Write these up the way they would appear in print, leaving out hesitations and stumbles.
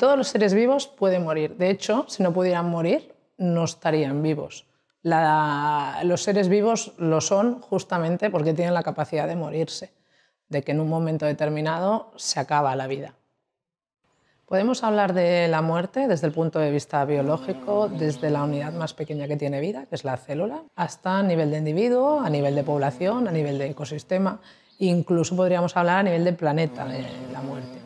Todos los seres vivos pueden morir. De hecho, si no pudieran morir, no estarían vivos. Los seres vivos lo son justamente porque tienen la capacidad de morirse, de que en un momento determinado se acaba la vida. Podemos hablar de la muerte desde el punto de vista biológico, desde la unidad más pequeña que tiene vida, que es la célula, hasta a nivel de individuo, a nivel de población, a nivel de ecosistema. Incluso podríamos hablar a nivel de planeta de la muerte.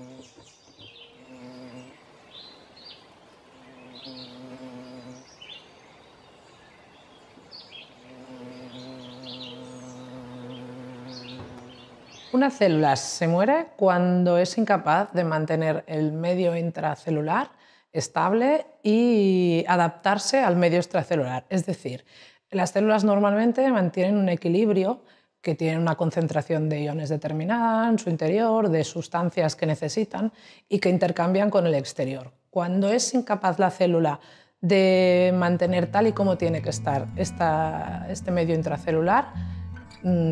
Una célula se muere cuando es incapaz de mantener el medio intracelular estable y adaptarse al medio extracelular. Es decir, las células normalmente mantienen un equilibrio, que tienen una concentración de iones determinada en su interior, de sustancias que necesitan y que intercambian con el exterior. Cuando es incapaz la célula de mantener tal y como tiene que estar este medio intracelular,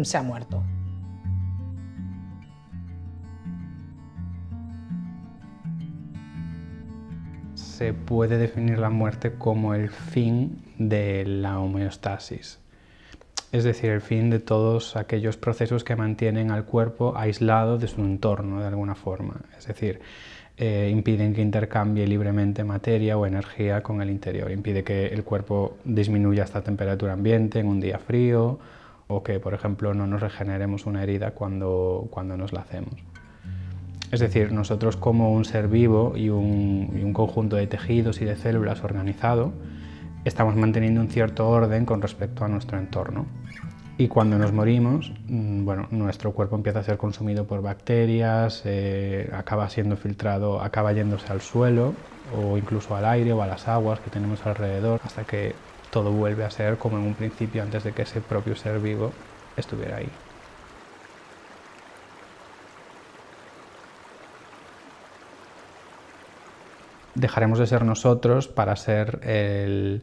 se ha muerto. Se puede definir la muerte como el fin de la homeostasis, es decir, el fin de todos aquellos procesos que mantienen al cuerpo aislado de su entorno de alguna forma, es decir, impiden que intercambie libremente materia o energía con el interior, impide que el cuerpo disminuya hasta temperatura ambiente en un día frío o que, por ejemplo, no nos regeneremos una herida cuando nos la hacemos. Es decir, nosotros como un ser vivo y un conjunto de tejidos y de células organizado, estamos manteniendo un cierto orden con respecto a nuestro entorno. Y cuando nos morimos, bueno, nuestro cuerpo empieza a ser consumido por bacterias, acaba siendo filtrado, acaba yéndose al suelo o incluso al aire o a las aguas que tenemos alrededor, hasta que todo vuelve a ser como en un principio antes de que ese propio ser vivo estuviera ahí. Dejaremos de ser nosotros para ser el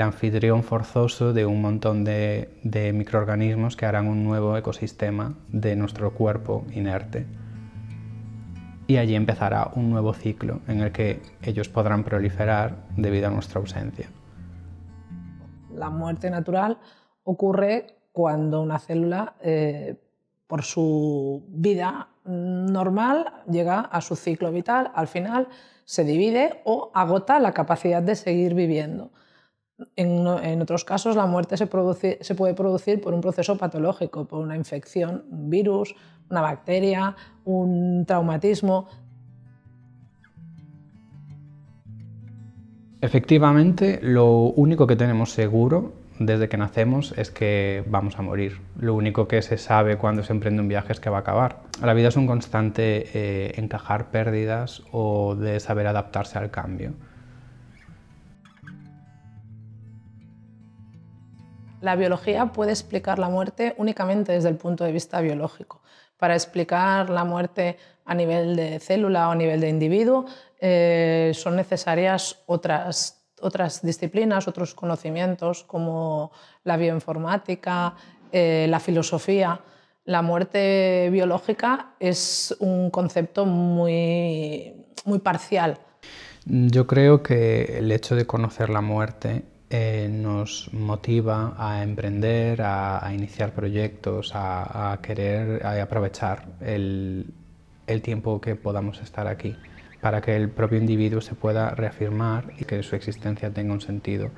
anfitrión forzoso de un montón de microorganismos que harán un nuevo ecosistema de nuestro cuerpo inerte. Y allí empezará un nuevo ciclo en el que ellos podrán proliferar debido a nuestra ausencia. La muerte natural ocurre cuando una célula, por su vida normal, llega a su ciclo vital, al final se divide o agota la capacidad de seguir viviendo. En otros casos la muerte se puede producir por un proceso patológico, por una infección, un virus, una bacteria, un traumatismo. Efectivamente, lo único que tenemos seguro desde que nacemos es que vamos a morir. Lo único que se sabe cuando se emprende un viaje es que va a acabar. La vida es un constante encajar pérdidas o de saber adaptarse al cambio. La biología puede explicar la muerte únicamente desde el punto de vista biológico. Para explicar la muerte a nivel de célula o a nivel de individuo son necesarias otras disciplinas, otros conocimientos como la bioinformática, la filosofía. La muerte biológica es un concepto muy parcial. Yo creo que el hecho de conocer la muerte nos motiva a emprender, a iniciar proyectos, a querer aprovechar el tiempo que podamos estar aquí, para que el propio individuo se pueda reafirmar y que su existencia tenga un sentido.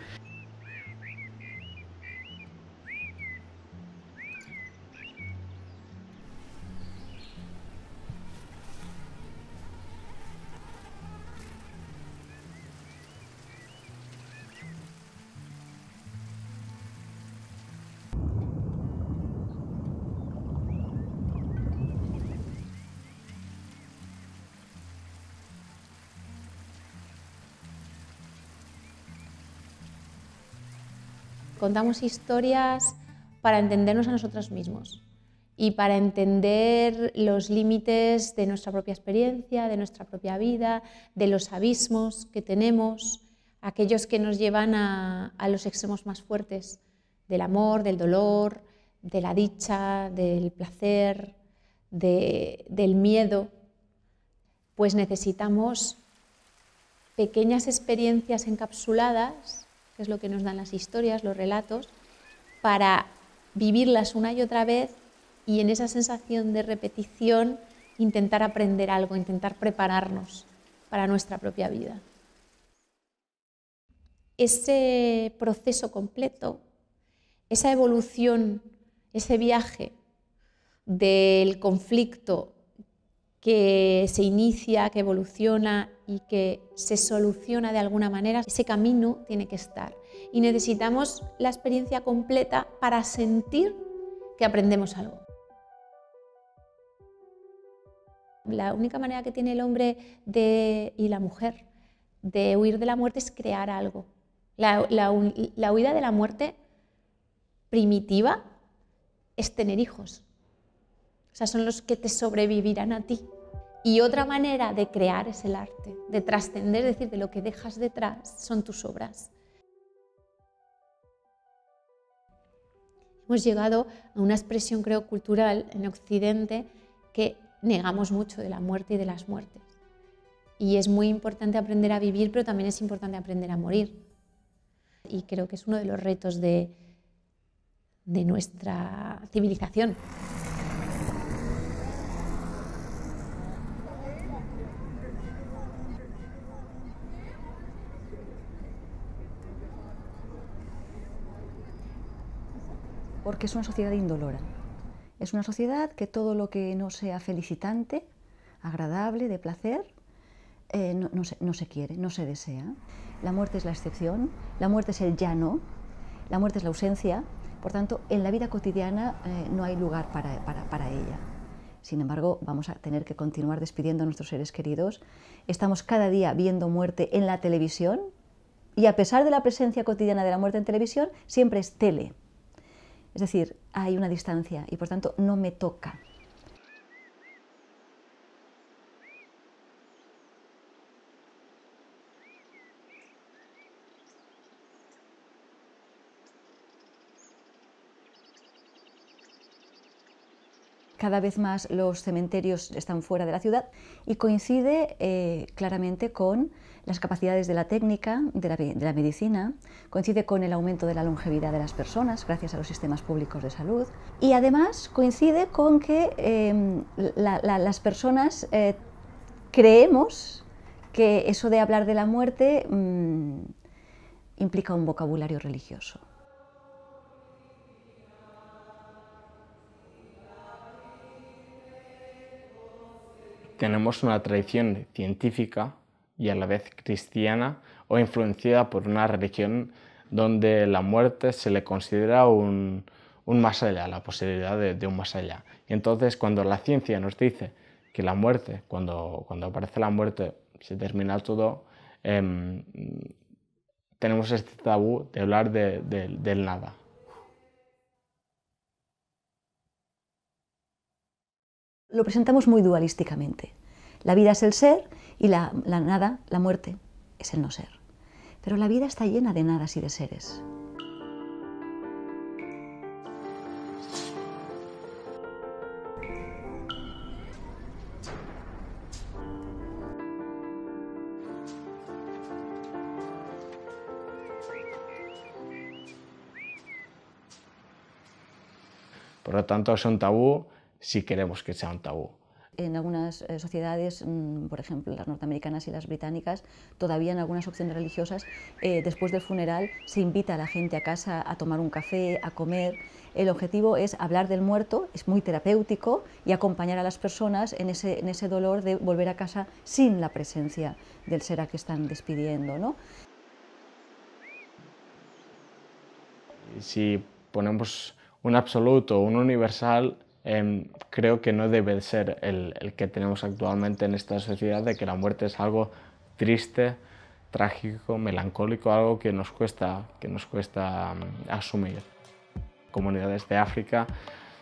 Contamos historias para entendernos a nosotros mismos y para entender los límites de nuestra propia experiencia, de nuestra propia vida, de los abismos que tenemos, aquellos que nos llevan a los extremos más fuertes, del amor, del dolor, de la dicha, del placer, del miedo. Pues necesitamos pequeñas experiencias encapsuladas, que es lo que nos dan las historias, los relatos, para vivirlas una y otra vez y en esa sensación de repetición intentar aprender algo, intentar prepararnos para nuestra propia vida. Ese proceso completo, esa evolución, ese viaje del conflicto que se inicia, que evoluciona y que se soluciona de alguna manera, ese camino tiene que estar. Y necesitamos la experiencia completa para sentir que aprendemos algo. La única manera que tiene el hombre y la mujer de huir de la muerte es crear algo. La huida de la muerte primitiva es tener hijos. O sea, son los que te sobrevivirán a ti. Y otra manera de crear es el arte, de trascender, es decir, de lo que dejas detrás son tus obras. Hemos llegado a una expresión, creo, cultural en Occidente que negamos mucho de la muerte y de las muertes. Y es muy importante aprender a vivir, pero también es importante aprender a morir. Y creo que es uno de los retos de nuestra civilización. Porque es una sociedad indolora. Es una sociedad que todo lo que no sea felicitante, agradable, de placer, no se quiere, no se desea. La muerte es la excepción, la muerte es el ya no, la muerte es la ausencia. Por tanto, en la vida cotidiana no hay lugar para ella. Sin embargo, vamos a tener que continuar despidiendo a nuestros seres queridos. Estamos cada día viendo muerte en la televisión y a pesar de la presencia cotidiana de la muerte en televisión, siempre es tele. Es decir, hay una distancia y por tanto no me toca. Cada vez más los cementerios están fuera de la ciudad y coincide claramente con las capacidades de la técnica, de la medicina, coincide con el aumento de la longevidad de las personas gracias a los sistemas públicos de salud y además coincide con que las personas creemos que eso de hablar de la muerte implica un vocabulario religioso. Tenemos una tradición científica y a la vez cristiana o influenciada por una religión donde la muerte se le considera un más allá, la posibilidad de un más allá. Y entonces cuando la ciencia nos dice que la muerte, cuando aparece la muerte, se termina todo, tenemos este tabú de hablar del nada. Lo presentamos muy dualísticamente. La vida es el ser y la nada, la muerte, es el no ser. Pero la vida está llena de nadas y de seres. Por lo tanto, es un tabú si queremos que sea un tabú. En algunas sociedades, por ejemplo las norteamericanas y las británicas, todavía en algunas opciones religiosas, después del funeral se invita a la gente a casa a tomar un café, a comer. El objetivo es hablar del muerto, es muy terapéutico y acompañar a las personas en ese dolor de volver a casa sin la presencia del ser a que están despidiendo, ¿no? Si ponemos un absoluto o un universal, creo que no debe ser el que tenemos actualmente en esta sociedad, de que la muerte es algo triste, trágico, melancólico, algo que nos cuesta asumir. En comunidades de África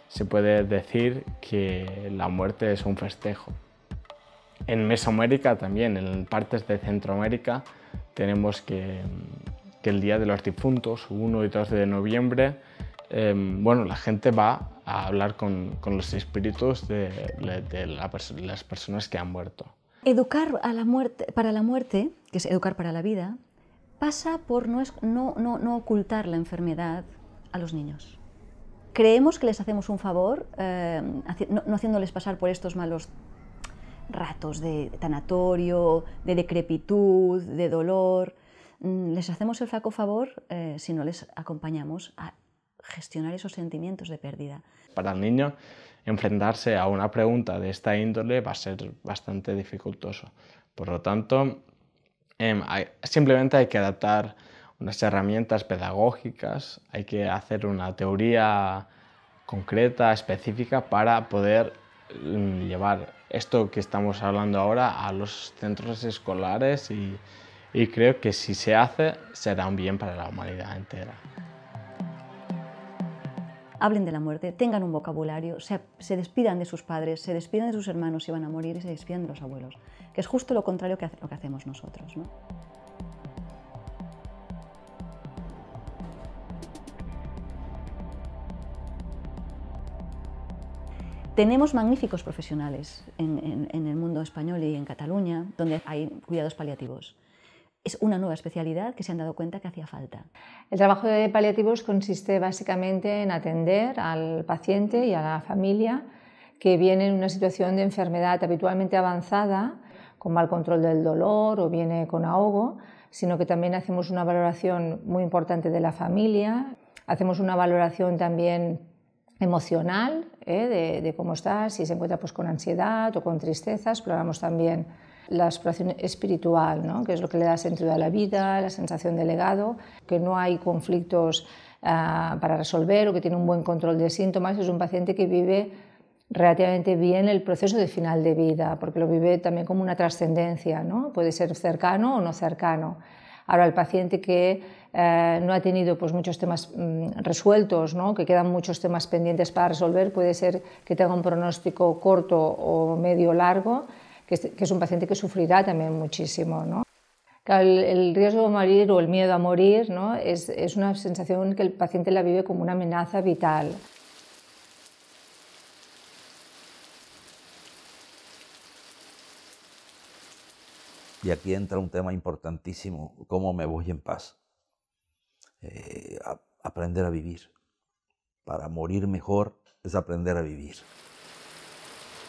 se puede decir que la muerte es un festejo. En Mesoamérica también, en partes de Centroamérica, tenemos que el Día de los Difuntos, 1 y 2 de noviembre, bueno, la gente va a hablar con los espíritus de las personas que han muerto. Educar para la muerte, que es educar para la vida, pasa por no ocultar la enfermedad a los niños. Creemos que les hacemos un favor no haciéndoles pasar por estos malos ratos de tanatorio, de decrepitud, de dolor. Les hacemos el flaco favor si no les acompañamos a gestionar esos sentimientos de pérdida. Para el niño, enfrentarse a una pregunta de esta índole va a ser bastante dificultoso. Por lo tanto, simplemente hay que adaptar unas herramientas pedagógicas, hay que hacer una teoría concreta, específica, para poder llevar esto que estamos hablando ahora a los centros escolares y creo que si se hace, será un bien para la humanidad entera. Hablen de la muerte, tengan un vocabulario, se despidan de sus padres, se despidan de sus hermanos si van a morir y se despidan de los abuelos, que es justo lo contrario que lo que hacemos nosotros, ¿no? Tenemos magníficos profesionales en el mundo español y en Cataluña, donde hay cuidados paliativos. Es una nueva especialidad que se han dado cuenta que hacía falta. El trabajo de paliativos consiste básicamente en atender al paciente y a la familia que viene en una situación de enfermedad habitualmente avanzada, con mal control del dolor o viene con ahogo, sino que también hacemos una valoración muy importante de la familia, hacemos una valoración también emocional, de cómo está, si se encuentra pues, con ansiedad o con tristezas, exploramos también la exploración espiritual, ¿no? Que es lo que le da sentido a la vida, la sensación de legado, que no hay conflictos para resolver o que tiene un buen control de síntomas. Es un paciente que vive relativamente bien el proceso de final de vida, porque lo vive también como una trascendencia, ¿no? Puede ser cercano o no cercano. Ahora, el paciente que no ha tenido pues, muchos temas resueltos, ¿no? Que quedan muchos temas pendientes para resolver, puede ser que tenga un pronóstico corto o medio largo, que es un paciente que sufrirá también muchísimo, ¿no? Claro, el riesgo de morir o el miedo a morir, ¿no? es una sensación que el paciente la vive como una amenaza vital. Y aquí entra un tema importantísimo: ¿cómo me voy en paz? Aprender a vivir. Para morir mejor es aprender a vivir.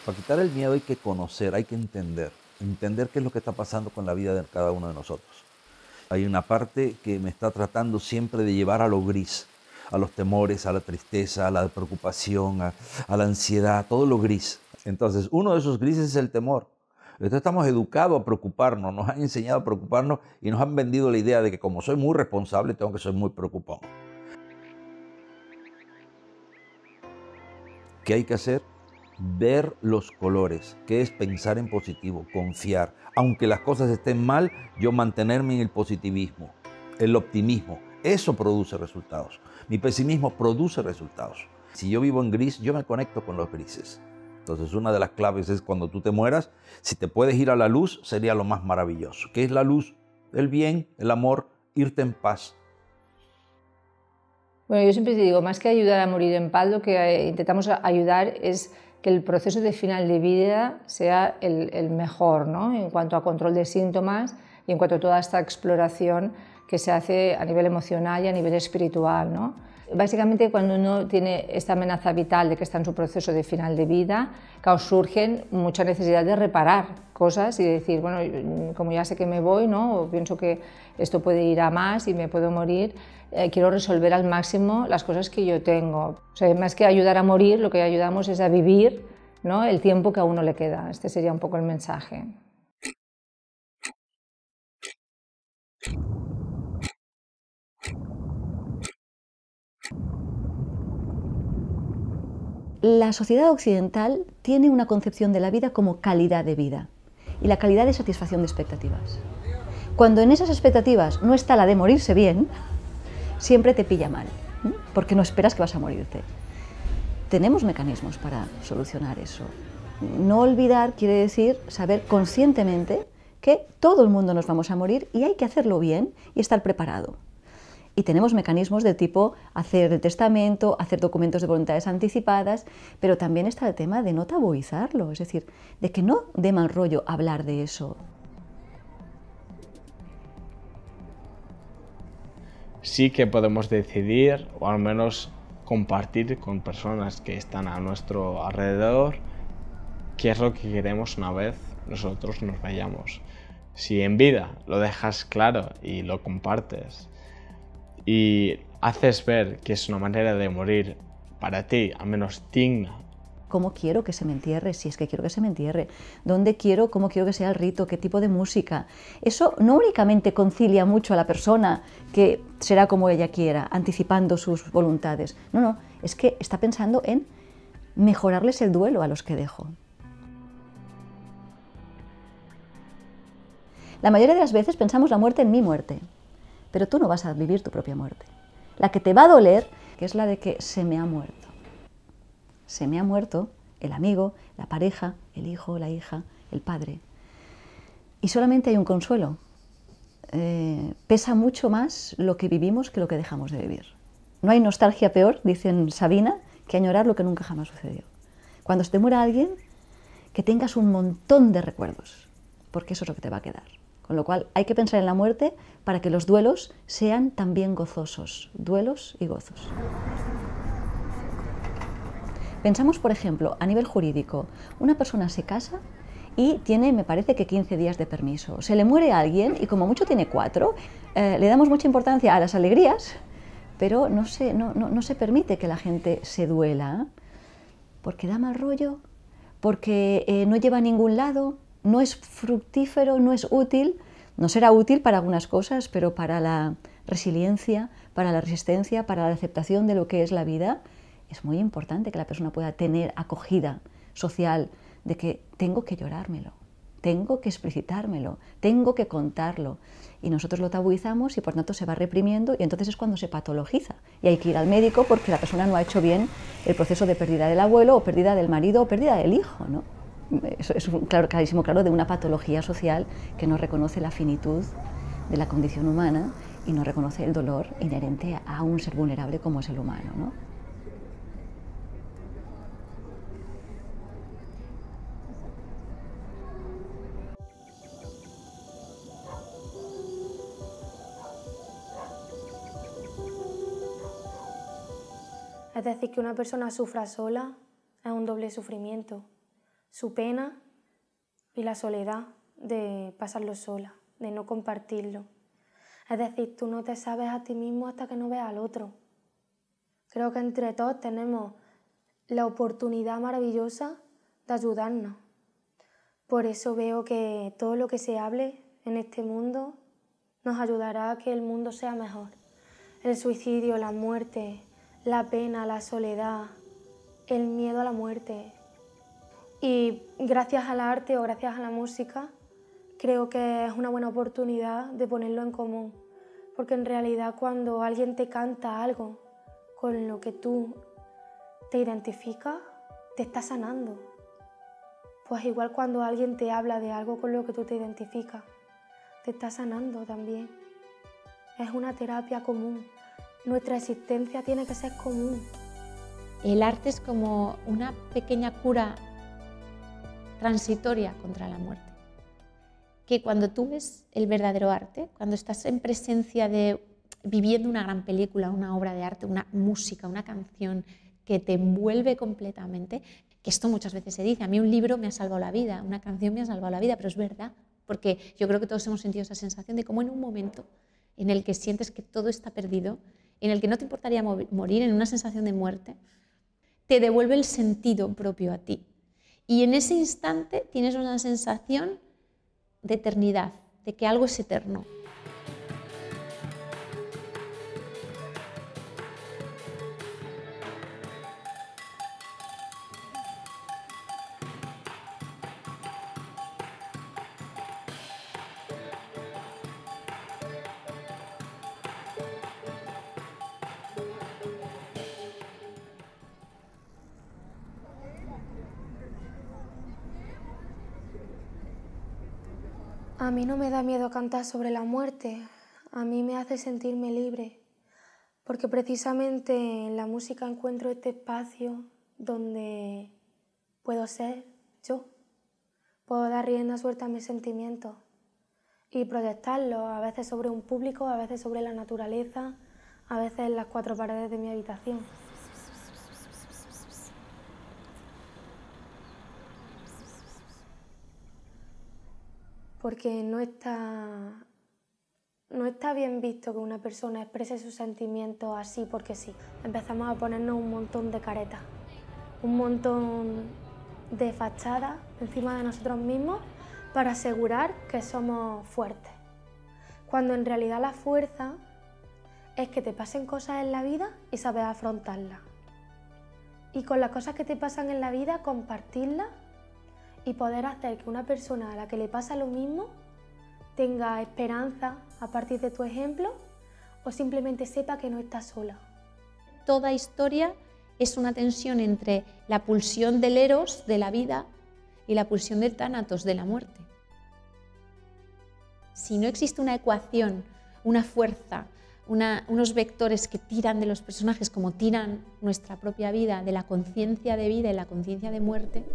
Para quitar el miedo hay que conocer, hay que entender qué es lo que está pasando con la vida de cada uno de nosotros. Hay una parte que me está tratando siempre de llevar a lo gris, a los temores, a la tristeza, a la preocupación, a la ansiedad, todo lo gris. Entonces, uno de esos grises es el temor. Entonces estamos educados a preocuparnos, nos han enseñado a preocuparnos y nos han vendido la idea de que como soy muy responsable, tengo que ser muy preocupado. ¿Qué hay que hacer? Ver los colores, que es pensar en positivo, confiar. Aunque las cosas estén mal, yo mantenerme en el positivismo, el optimismo. Eso produce resultados. Mi pesimismo produce resultados. Si yo vivo en gris, yo me conecto con los grises. Entonces, una de las claves es cuando tú te mueras, si te puedes ir a la luz, sería lo más maravilloso. ¿Qué es la luz? El bien, el amor, irte en paz. Bueno, yo siempre te digo, más que ayudar a morir en paz, lo que intentamos ayudar es que el proceso de final de vida sea el mejor, ¿no? En cuanto a control de síntomas y en cuanto a toda esta exploración que se hace a nivel emocional y a nivel espiritual, ¿no? Básicamente, cuando uno tiene esta amenaza vital de que está en su proceso de final de vida, surgen mucha necesidad de reparar cosas y de decir, bueno, como ya sé que me voy, ¿no? O pienso que esto puede ir a más y me puedo morir, quiero resolver al máximo las cosas que yo tengo. O sea, más que ayudar a morir, lo que ayudamos es a vivir, ¿no? El tiempo que a uno le queda. Este sería un poco el mensaje. La sociedad occidental tiene una concepción de la vida como calidad de vida y la calidad de satisfacción de expectativas. Cuando en esas expectativas no está la de morirse bien, siempre te pilla mal, porque no esperas que vas a morirte. Tenemos mecanismos para solucionar eso. No olvidar quiere decir saber conscientemente que todo el mundo nos vamos a morir y hay que hacerlo bien y estar preparado. Y tenemos mecanismos de tipo hacer el testamento, hacer documentos de voluntades anticipadas, pero también está el tema de no tabuizarlo, es decir, de que no dé mal rollo hablar de eso. Sí que podemos decidir, o al menos compartir con personas que están a nuestro alrededor, qué es lo que queremos una vez nosotros nos vayamos. Si en vida lo dejas claro y lo compartes y haces ver que es una manera de morir para ti, al menos digna. ¿Cómo quiero que se me entierre? Si es que quiero que se me entierre. ¿Dónde quiero? ¿Cómo quiero que sea el rito? ¿Qué tipo de música? Eso no únicamente concilia mucho a la persona que será como ella quiera, anticipando sus voluntades. No, no, es que está pensando en mejorarles el duelo a los que dejo. La mayoría de las veces pensamos la muerte en mi muerte, pero tú no vas a vivir tu propia muerte. La que te va a doler, que es la de que se me ha muerto. Se me ha muerto el amigo, la pareja, el hijo, la hija, el padre. Y solamente hay un consuelo. Pesa mucho más lo que vivimos que lo que dejamos de vivir. No hay nostalgia peor, dicen Sabina, que añorar lo que nunca jamás sucedió. Cuando se te muera alguien, que tengas un montón de recuerdos, porque eso es lo que te va a quedar. Con lo cual hay que pensar en la muerte para que los duelos sean también gozosos. Duelos y gozos. Pensamos, por ejemplo, a nivel jurídico, una persona se casa y tiene, me parece que 15 días de permiso. Se le muere a alguien y como mucho tiene 4, le damos mucha importancia a las alegrías, pero no se permite que la gente se duela, porque da mal rollo, porque no lleva a ningún lado, no es fructífero, no es útil. No será útil para algunas cosas, pero para la resiliencia, para la resistencia, para la aceptación de lo que es la vida, es muy importante que la persona pueda tener acogida social de que tengo que llorármelo, tengo que explicitármelo, tengo que contarlo. Y nosotros lo tabuizamos y por tanto se va reprimiendo y entonces es cuando se patologiza. Y hay que ir al médico porque la persona no ha hecho bien el proceso de pérdida del abuelo o pérdida del marido o pérdida del hijo, ¿no? Eso es un clarísimo claro de una patología social que no reconoce la finitud de la condición humana y no reconoce el dolor inherente a un ser vulnerable como es el humano, ¿no? Es decir, que una persona sufra sola es un doble sufrimiento. Su pena y la soledad de pasarlo sola, de no compartirlo. Es decir, tú no te sabes a ti mismo hasta que no veas al otro. Creo que entre todos tenemos la oportunidad maravillosa de ayudarnos. Por eso veo que todo lo que se hable en este mundo nos ayudará a que el mundo sea mejor. El suicidio, la muerte, la pena, la soledad, el miedo a la muerte. Y gracias al arte o gracias a la música, creo que es una buena oportunidad de ponerlo en común. Porque en realidad cuando alguien te canta algo con lo que tú te identificas, te está sanando. Pues igual cuando alguien te habla de algo con lo que tú te identificas, te está sanando también. Es una terapia común. Nuestra existencia tiene que ser común. El arte es como una pequeña cura transitoria contra la muerte. Que cuando tú ves el verdadero arte, cuando estás en presencia de viviendo una gran película, una obra de arte, una música, una canción que te envuelve completamente, que esto muchas veces se dice, a mí un libro me ha salvado la vida, una canción me ha salvado la vida, pero es verdad, porque yo creo que todos hemos sentido esa sensación de cómo en un momento en el que sientes que todo está perdido, en el que no te importaría morir, en una sensación de muerte, te devuelve el sentido propio a ti. Y en ese instante tienes una sensación de eternidad, de que algo es eterno. A mí no me da miedo cantar sobre la muerte, a mí me hace sentirme libre, Porque precisamente en la música encuentro este espacio donde puedo ser yo, puedo dar rienda suelta a mis sentimientos y proyectarlos, a veces sobre un público, a veces sobre la naturaleza, a veces en las 4 paredes de mi habitación. Porque no está bien visto que una persona exprese sus sentimientos así porque sí. Empezamos a ponernos un montón de caretas, un montón de fachadas encima de nosotros mismos para asegurar que somos fuertes. Cuando en realidad la fuerza es que te pasen cosas en la vida y saber afrontarlas. Y con las cosas que te pasan en la vida, compartirlas y poder hacer que una persona a la que le pasa lo mismo tenga esperanza a partir de tu ejemplo o simplemente sepa que no está sola. Toda historia es una tensión entre la pulsión del eros, de la vida, y la pulsión del tánatos, de la muerte. Si no existe una ecuación, una fuerza, unos vectores que tiran de los personajes como tiran nuestra propia vida, de la conciencia de vida y la conciencia de muerte,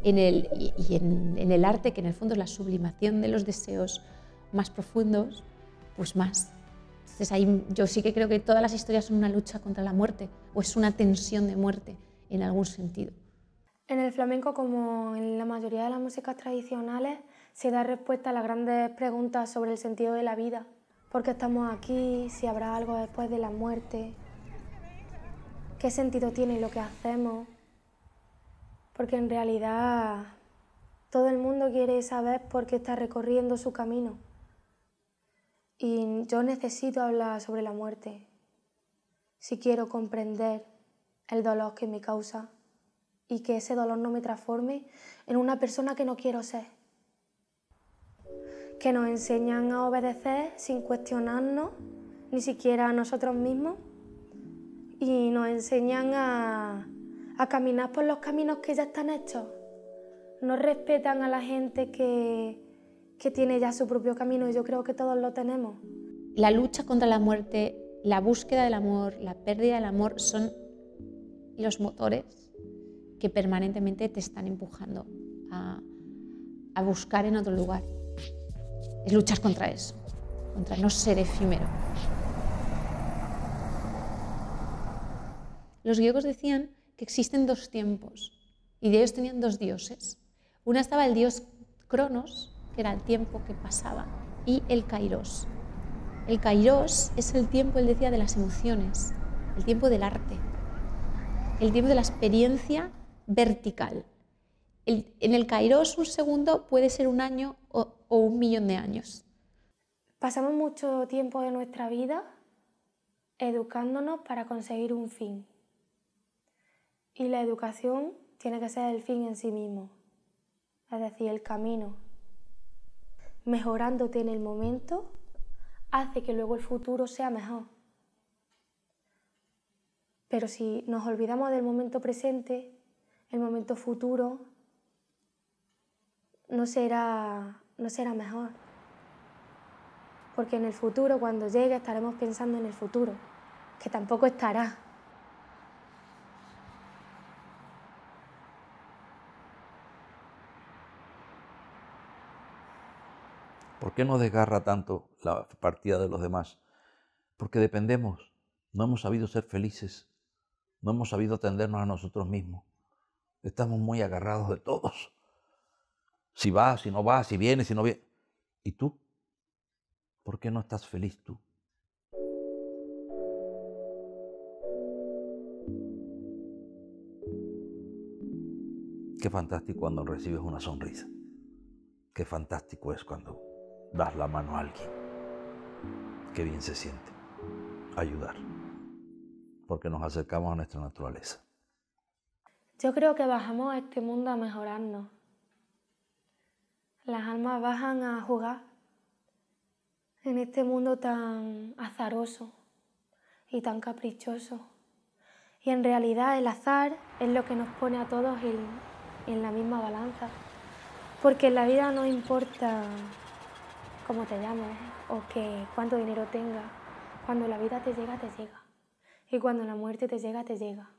en el arte, que en el fondo es la sublimación de los deseos más profundos, pues más. Entonces ahí yo sí que creo que todas las historias son una lucha contra la muerte, o es una tensión de muerte en algún sentido. En el flamenco, como en la mayoría de las músicas tradicionales, se da respuesta a las grandes preguntas sobre el sentido de la vida. ¿Por qué estamos aquí? ¿Si habrá algo después de la muerte? ¿Qué sentido tiene lo que hacemos? Porque en realidad todo el mundo quiere saber por qué está recorriendo su camino. Y yo necesito hablar sobre la muerte si quiero comprender el dolor que me causa y que ese dolor no me transforme en una persona que no quiero ser. Que nos enseñan a obedecer sin cuestionarnos, ni siquiera a nosotros mismos, y nos enseñan a caminar por los caminos que ya están hechos. No respetan a la gente que tiene ya su propio camino, y yo creo que todos lo tenemos. La lucha contra la muerte, la búsqueda del amor, la pérdida del amor son los motores que permanentemente te están empujando a buscar en otro lugar. Es luchar contra eso, contra no ser efímero. Los griegos decían que existen 2 tiempos y de ellos tenían 2 dioses. Una estaba el dios Cronos, que era el tiempo que pasaba, y el Kairos. El Kairos es el tiempo, él decía, de las emociones, el tiempo del arte, el tiempo de la experiencia vertical. En el Kairos un segundo puede ser un año o 1.000.000 de años. Pasamos mucho tiempo de nuestra vida educándonos para conseguir un fin. Y la educación tiene que ser el fin en sí mismo, es decir, el camino. Mejorándote en el momento hace que luego el futuro sea mejor. Pero si nos olvidamos del momento presente, el momento futuro no será mejor. Porque en el futuro, cuando llegue, estaremos pensando en el futuro, que tampoco estará. ¿Por qué nos desgarra tanto la partida de los demás? Porque dependemos, no hemos sabido ser felices, no hemos sabido atendernos a nosotros mismos. Estamos muy agarrados de todos. Si va, si no va, si viene, si no viene. ¿Y tú? ¿Por qué no estás feliz tú? Qué fantástico cuando recibes una sonrisa. Qué fantástico es cuando das la mano a alguien. Qué bien se siente ayudar, porque nos acercamos a nuestra naturaleza. Yo creo que bajamos a este mundo a mejorarnos. Las almas bajan a jugar en este mundo tan azaroso y tan caprichoso. Y en realidad el azar es lo que nos pone a todos en la misma balanza. Porque en la vida no importa cómo te llames o cuánto dinero tengas. Cuando la vida te llega, te llega. Y cuando la muerte te llega, te llega.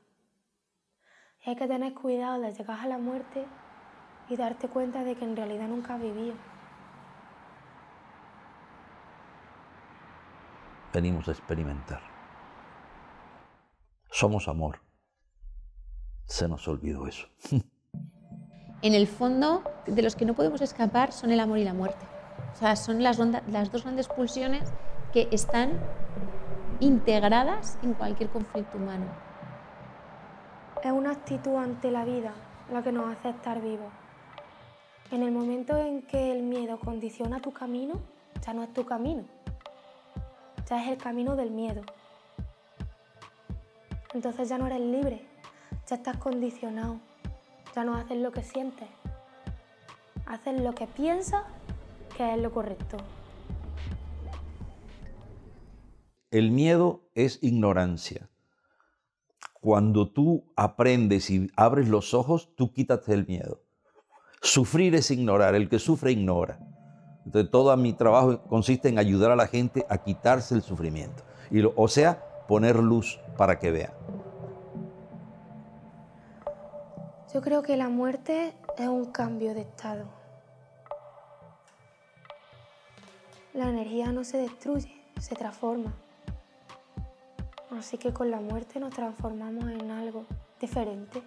Y hay que tener cuidado de llegar a la muerte y darte cuenta de que en realidad nunca has vivido. Venimos a experimentar. Somos amor. Se nos olvidó eso. En el fondo, de los que no podemos escapar son el amor y la muerte. O sea, son las dos grandes pulsiones que están integradas en cualquier conflicto humano. Es una actitud ante la vida la que nos hace estar vivos. En el momento en que el miedo condiciona tu camino, ya no es tu camino, ya es el camino del miedo. Entonces ya no eres libre, ya estás condicionado, ya no haces lo que sientes, haces lo que piensas que es lo correcto. El miedo es ignorancia. Cuando tú aprendes y abres los ojos, tú quítate el miedo. Sufrir es ignorar, el que sufre ignora. Entonces todo mi trabajo consiste en ayudar a la gente a quitarse el sufrimiento. O sea, poner luz para que vean. Yo creo que la muerte es un cambio de estado. La energía no se destruye, se transforma. Así que con la muerte nos transformamos en algo diferente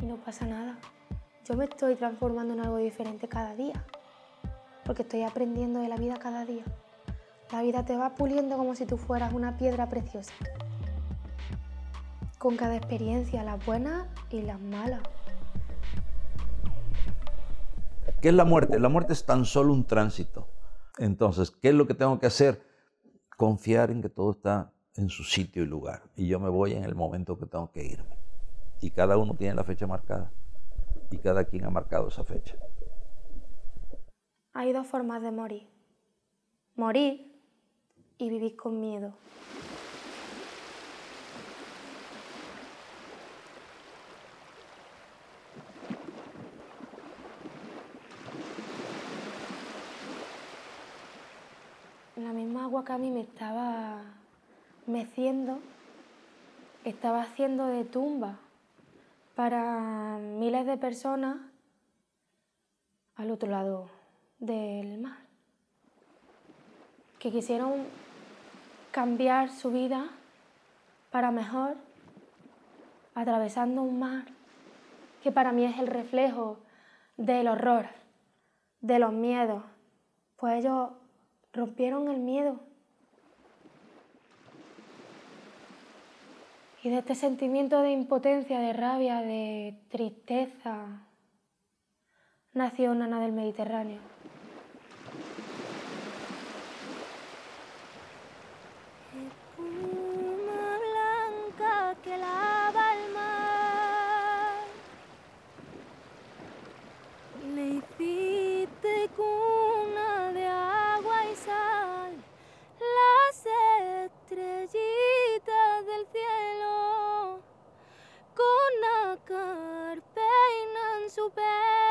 y no pasa nada. Yo me estoy transformando en algo diferente cada día, porque estoy aprendiendo de la vida cada día. La vida te va puliendo como si tú fueras una piedra preciosa. Con cada experiencia, las buenas y las malas. ¿Qué es la muerte? La muerte es tan solo un tránsito. Entonces, ¿qué es lo que tengo que hacer? Confiar en que todo está en su sitio y lugar. Y yo me voy en el momento que tengo que irme. Y cada uno tiene la fecha marcada. Y cada quien ha marcado esa fecha. Hay dos formas de morir. Morir y vivir con miedo. La misma agua que a mí me estaba meciendo, estaba haciendo de tumba para miles de personas al otro lado del mar, que quisieron cambiar su vida para mejor, atravesando un mar que para mí es el reflejo del horror, de los miedos. Pues ellos rompieron el miedo. Y de este sentimiento de impotencia, de rabia, de tristeza, nació Nana del Mediterráneo. Espuma blanca que lava el mar, le hiciste cuna de agua y sal, las estrellitas del cielo con nácar peinan su pelo.